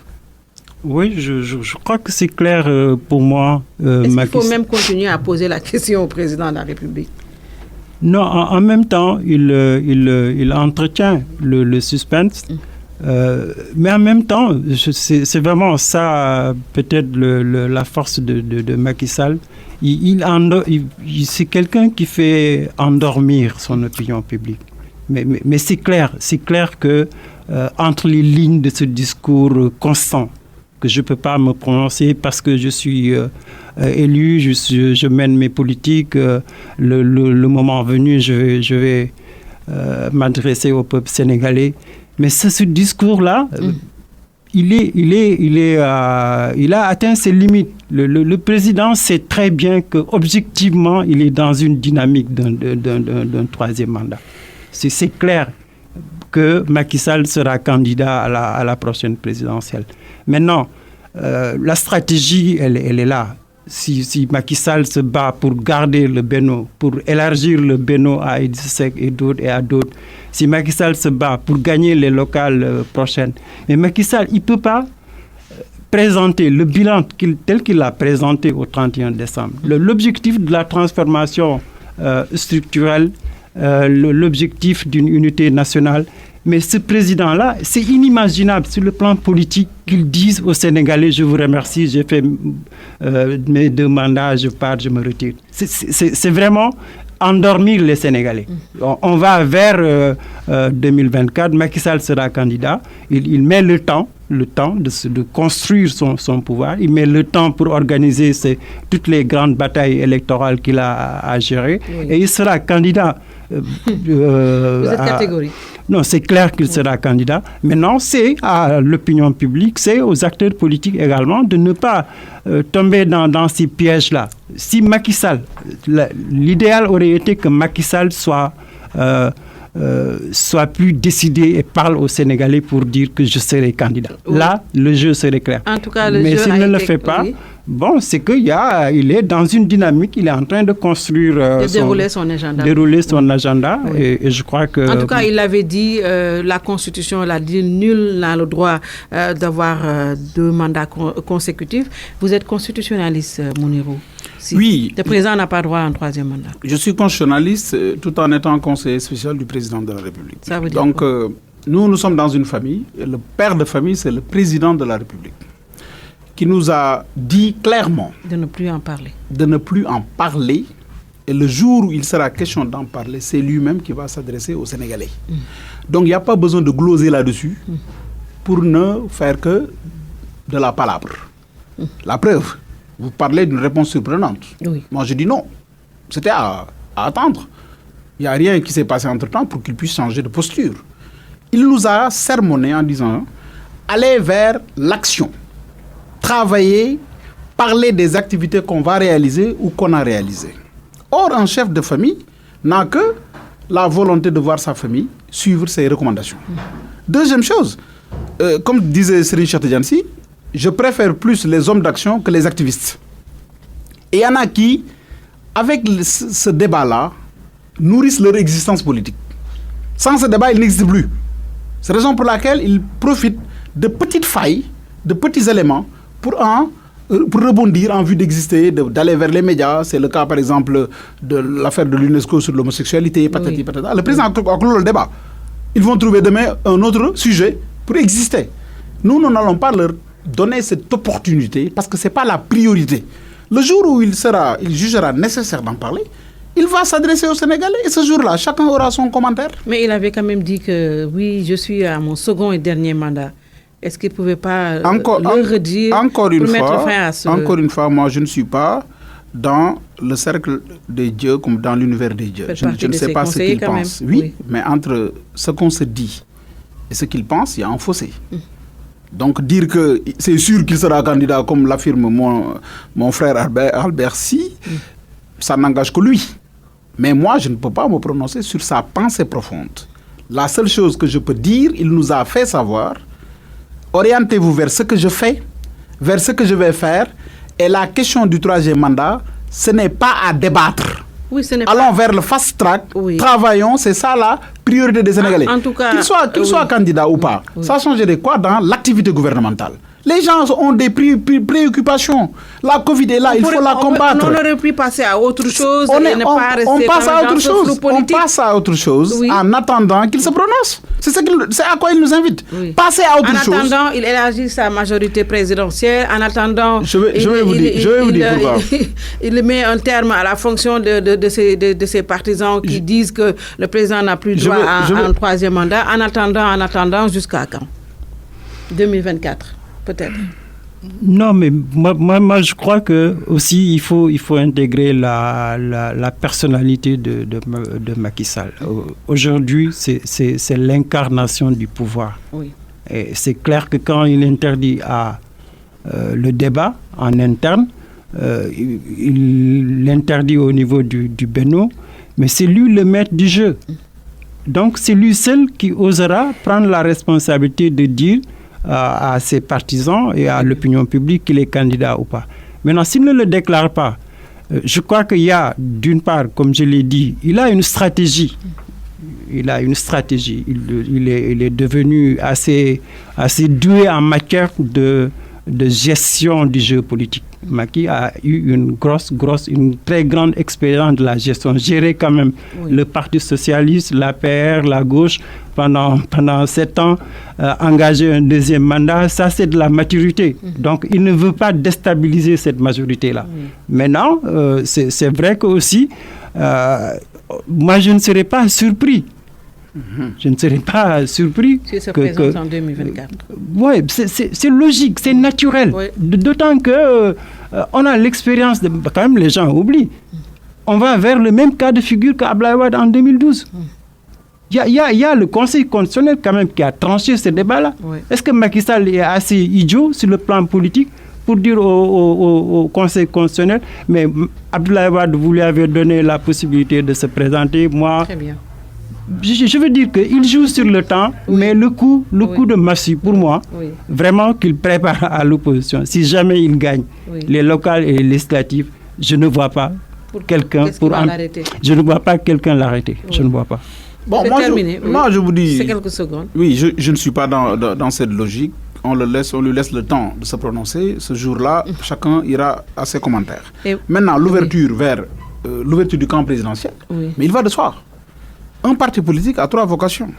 Oui, je crois que c'est clair pour moi. Est-ce qu'il faut même continuer à poser la question au président de la République? Non, en même temps, il entretient le suspense. Mais en même temps, c'est vraiment ça, peut-être la force de Macky Sall. C'est quelqu'un qui fait endormir son opinion publique. Mais c'est clair que entre les lignes de ce discours constant, que je ne peux pas me prononcer parce que je suis élu, je mène mes politiques. Le moment venu, je vais m'adresser au peuple sénégalais. Mais ce discours-là, il a atteint ses limites. Le président sait très bien qu'objectivement, il est dans une dynamique d'un troisième mandat. C'est clair que Macky Sall sera candidat à la prochaine présidentielle. Maintenant, la stratégie, elle est là. Si Macky Sall se bat pour garder le Benno, pour élargir le Benno à Idrissa Seck et à d'autres, si Macky Sall se bat pour gagner les locales prochaines, mais Macky Sall, il ne peut pas présenter le bilan tel qu'il l'a présenté au 31 décembre. L'objectif de la transformation structurelle, l'objectif d'une unité nationale. Mais ce président-là, c'est inimaginable sur le plan politique qu'il dise aux Sénégalais « Je vous remercie, j'ai fait mes 2 mandats, je pars, je me retire ». C'est vraiment endormir les Sénégalais. On va vers 2024, Macky Sall sera candidat, il met le temps de construire son pouvoir, il met le temps pour organiser toutes les grandes batailles électorales qu'il a à gérer, et il sera candidat. Vous êtes catégorique. Non, c'est clair qu'il sera candidat. Maintenant, c'est à l'opinion publique, c'est aux acteurs politiques également de ne pas tomber dans ces pièges-là. Si Macky Sall, l'idéal aurait été que Macky Sall soit plus décidé et parle aux Sénégalais pour dire que je serai candidat. Oui. Là, le jeu serait clair. En tout cas, mais s'il ne le fait pas, bon, c'est qu'il est dans une dynamique, il est en train de construire... dérouler son agenda. Dérouler son agenda, oui. Et je crois que... En tout cas, il avait dit, la Constitution l'a dit, nul n'a le droit d'avoir 2 mandats consécutifs. Vous êtes constitutionnaliste, Mounirou? Si Oui. Le président n'a pas droit à un 3e mandat. Je suis constitutionnaliste tout en étant conseiller spécial du président de la République. Ça veut dire donc, nous sommes dans une famille. Et le père de famille, c'est le président de la République, qui nous a dit clairement de ne plus en parler. De ne plus en parler. Et le jour où il sera question d'en parler, c'est lui-même qui va s'adresser aux Sénégalais. Donc, il n'y a pas besoin de gloser là-dessus pour ne faire que de la palabre. La preuve, vous parlez d'une réponse surprenante. Oui. Moi, je dis non. C'était à attendre. Il n'y a rien qui s'est passé entre-temps pour qu'il puisse changer de posture. Il nous a sermonné en disant « Allez vers l'action. Travailler, parler des activités qu'on va réaliser ou qu'on a réalisées. » Or, un chef de famille n'a que la volonté de voir sa famille suivre ses recommandations. Deuxième chose, comme disait Serigne Cheikh Tidiane Sy, je préfère plus les hommes d'action que les activistes. Et il y en a qui, avec ce débat-là, nourrissent leur existence politique. Sans ce débat, il n'existe plus. C'est la raison pour laquelle ils profitent de petites failles, de petits éléments pour rebondir en vue d'exister, d'aller vers les médias. C'est le cas, par exemple, de l'affaire de l'UNESCO sur l'homosexualité, patati, oui. Patata. Le président a clos le débat. Ils vont trouver demain un autre sujet pour exister. Nous n'allons pas leur donner cette opportunité parce que ce n'est pas la priorité. Le jour où il jugera nécessaire d'en parler, il va s'adresser aux Sénégalais et ce jour-là, chacun aura son commentaire. Mais il avait quand même dit que oui, je suis à mon second et dernier mandat. Est-ce qu'il ne pouvait pas le redire pour mettre fin à ce... Encore une fois, moi, je ne suis pas dans le cercle des dieux comme dans l'univers des dieux. Je ne sais pas ce qu'ils pensent. Oui, mais entre ce qu'on se dit et ce qu'ils pensent, il y a un fossé. Donc dire que c'est sûr qu'il sera candidat, comme l'affirme mon frère Albert Sy, ça n'engage que lui. Mais moi, je ne peux pas me prononcer sur sa pensée profonde. La seule chose que je peux dire, il nous a fait savoir, orientez-vous vers ce que je fais, vers ce que je vais faire, et la question du 3e mandat, ce n'est pas à débattre. Oui, allons vers le fast track, travaillons, c'est ça la priorité des Sénégalais. En tout cas, qu'il soit candidat ou pas, ça changerait quoi dans l'activité gouvernementale? Les gens ont des préoccupations. La Covid est là, il faut la combattre. On aurait pu passer à autre chose et ne pas rester on passe à autre chose. On passe à autre chose en attendant qu'il se prononce. C'est à quoi il nous invite. Passer à autre chose. En attendant, il élargit sa majorité présidentielle. En attendant, je vais vous dire pourquoi. Il met un terme à la fonction de ses partisans qui disent que le président n'a plus droit à un 3e mandat. En attendant, jusqu'à quand? 2024. Peut-être. Non, mais moi je crois que aussi il faut intégrer la personnalité de Macky Sall. Aujourd'hui, c'est l'incarnation du pouvoir. Oui. Et c'est clair que quand il interdit le débat en interne, il l'interdit au niveau du Bénin, mais c'est lui le maître du jeu. Donc c'est lui seul qui osera prendre la responsabilité de dire à ses partisans et à l'opinion publique qu'il est candidat ou pas. Maintenant, s'il ne le déclare pas, je crois qu'il y a, d'une part, comme je l'ai dit, il a une stratégie. Il est devenu assez doué en matière de gestion du jeu politique. Macky a eu une très grande expérience de la gestion. Gérer quand même le Parti socialiste, l'APR, la gauche, pendant 7 ans, engager un 2e mandat, ça c'est de la maturité. Donc il ne veut pas déstabiliser cette majorité-là. Maintenant, c'est vrai que aussi, moi je ne serais pas surpris. Je ne serais pas surpris qu'il se présente en 2024. Oui, c'est logique, c'est naturel. Oui. D'autant que on a l'expérience, quand même les gens oublient. On va vers le même cas de figure qu'Abdoulaye Wade en 2012. Il y a le Conseil constitutionnel quand même qui a tranché ce débat-là. Oui. Est-ce que Macky Sall est assez idiot sur le plan politique pour dire au Conseil constitutionnel, mais Abdoulaye Wade, vous lui avez donné la possibilité de se présenter, moi... Très bien. je veux dire qu'il joue sur le temps, mais le coup de massue, pour moi, vraiment qu'il prépare à l'opposition. Si jamais il gagne les locales et les législatives, je ne vois pas quelqu'un je ne vois pas quelqu'un l'arrêter. Je ne vois pas. Bon, moi, je vous dis... C'est quelques secondes. Oui, je ne suis pas dans cette logique. On lui laisse le temps de se prononcer. Ce jour-là, chacun ira à ses commentaires. Maintenant, l'ouverture vers l'ouverture du camp présidentiel, mais il va de soi. Un parti politique a 3 vocations.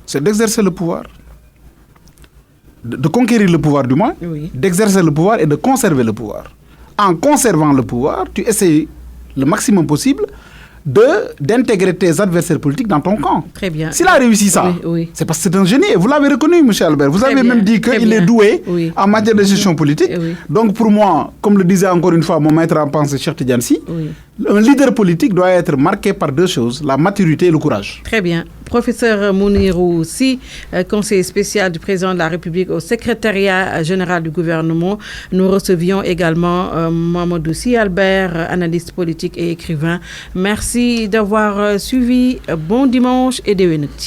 C'est d'exercer le pouvoir, de conquérir le pouvoir du moins, d'exercer le pouvoir et de conserver le pouvoir. En conservant le pouvoir, tu essaies le maximum possible d'intégrer tes adversaires politiques dans ton camp. Très bien. S'il a réussi ça, c'est parce que c'est un génie. Et vous l'avez reconnu, M. Albert. Vous avez même dit qu'il est doué en matière de gestion politique. Donc pour moi, comme le disait encore une fois mon maître en pensée, Cheikh Tidiane Sy, un leader politique doit être marqué par 2 choses, la maturité et le courage. Très bien. Professeur Mounirou Sy, conseiller spécial du président de la République au secrétariat général du gouvernement. Nous recevions également Mamadou Sy Albert, analyste politique et écrivain. Merci d'avoir suivi. Bon dimanche et déwénati.